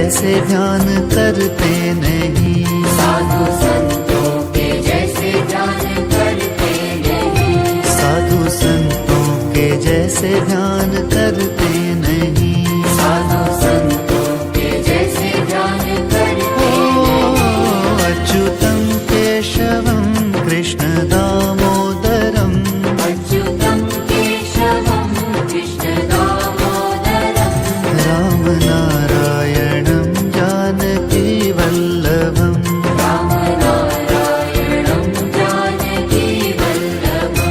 जैसे ध्यान करते नहीं, साधु संतों के जैसे ध्यान करते नहीं, साधु संतों के जैसे ध्यान करते नहीं, साधु संतों के जैसे ध्यान करते नहीं। अच्युतं केशवं कृष्ण दामोदरम्, अच्युतं केशवं कृष्ण दामोदरम्, राम नारायणं जानकी वल्लभम्, राम नारायणं जानकी वल्लभम्।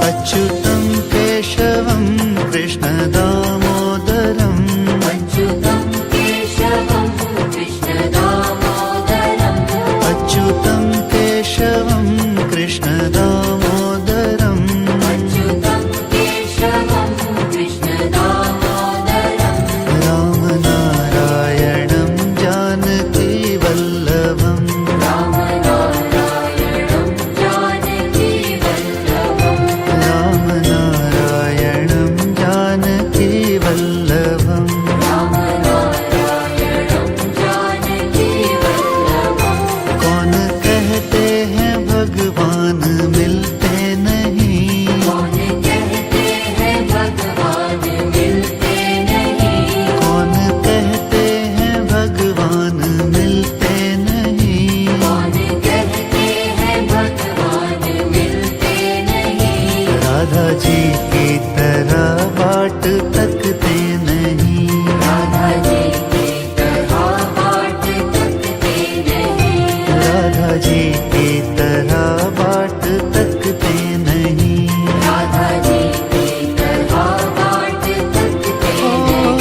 अच्युतं केशवं कृष्ण दामोदरम्, अच्युतं केशवं कृष्ण दामोदरम्, अच्युतं केशवं कृष्ण दामोदरम्, अच्युतं केशवं कृष्ण दामोदरम्, राम नारायणं जानकी वल्लभम्, राम नारायणं जानकी वल्लभम्, राम नारायणं जानकी वल्लभम्। राम नारायणं जानकी वल्लभम्। कौन कहते हैं भगवान मिलते नहीं, कौन कहते हैं भगवान मिलते नहीं, कौन कहते हैं भगवान मिलते नहीं, कौन कहते हैं भगवान मिलते नहीं, राधा जी की तरह बाट तकते नहीं, राधा जी की तरह बाट तकते नहीं, राधा जी की तरह बाट तकते नहीं, राधा जी की तरह बाट तकते नहीं।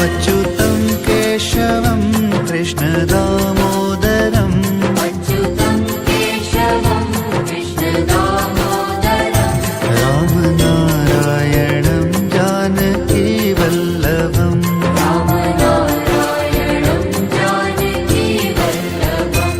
अच्युतं केशवं कृष्ण दामोदरम्, अच्युतं केशवं कृष्ण दामोदरम्, राम नारायणं जानकी वल्लभम्, राम नारायणं जानकी वल्लभम्।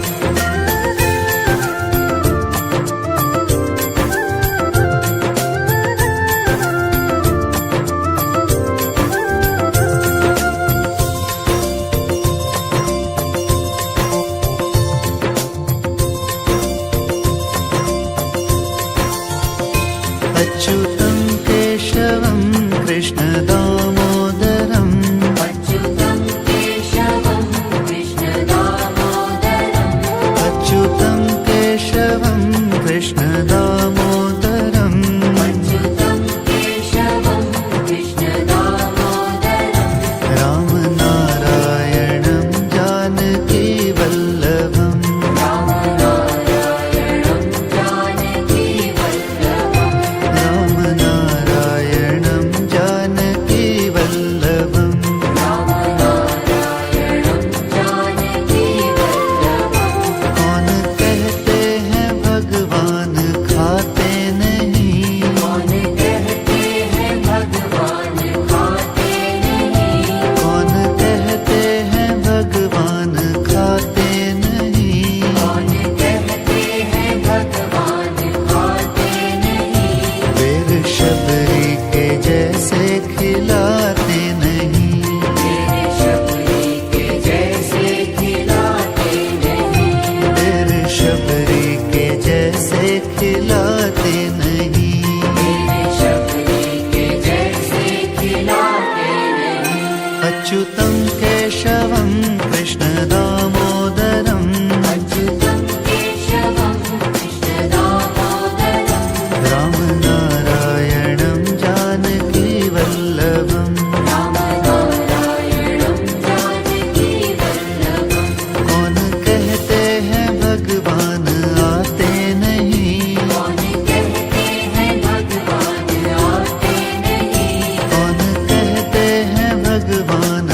अच्युतं केशवं कृष्ण दामोदरम्, अच्युतं केशवं कृष्ण दामोदरम्, अच्युतं केशवं कृष्ण दामोदरम्, अच्युतं केशवं कृष्ण दामोदरम्, राम नारायणं जानकी वल्लभम्, राम नारायणं जानकी वल्लभम्, राम नारायणं जानकी वल्लभम्। राम नारायणं जानकी वल्लभम्। कौन कहते हैं भगवान खाते नहीं, कौन कहते हैं भगवान खाते नहीं, कौन कहते हैं भगवान खाते नहीं, कौन कहते हैं भगवान खाते नहीं, फिर शबरी के जैसे खिलाते नहीं, तेरे शबरी के जैसे खिलाते नहीं, फिर शबरी के जैसे खिलाते नहीं, तेरे शबरी के जैसे खिलाते नहीं। अच्युतं केशवं कृष्ण दामोदरम्, अच्युतं केशवं कृष्ण दामोदरम्, राम नारायणं जानकी वल्लभम्, राम नारायणं जानकी वल्लभम्। कौन कहते हैं भगवान आते नहीं, कौन कहते हैं भगवान आते नहीं, कौन कहते हैं भगवान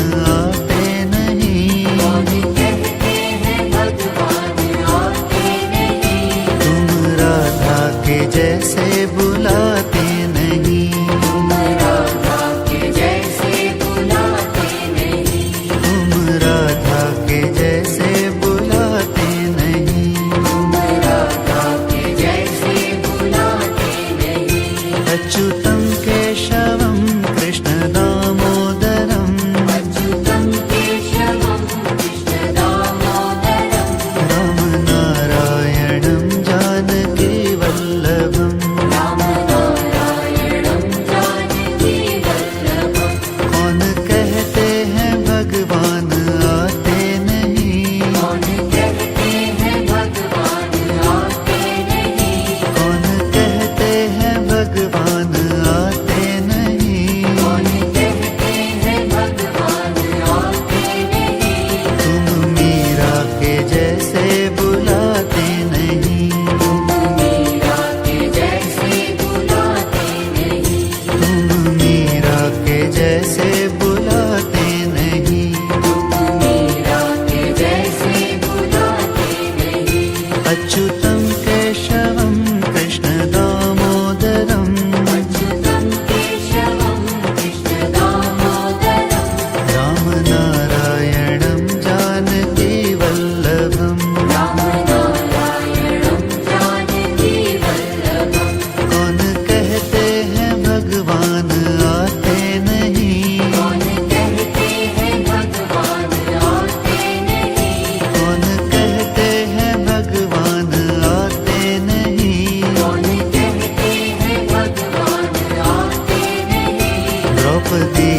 अवधि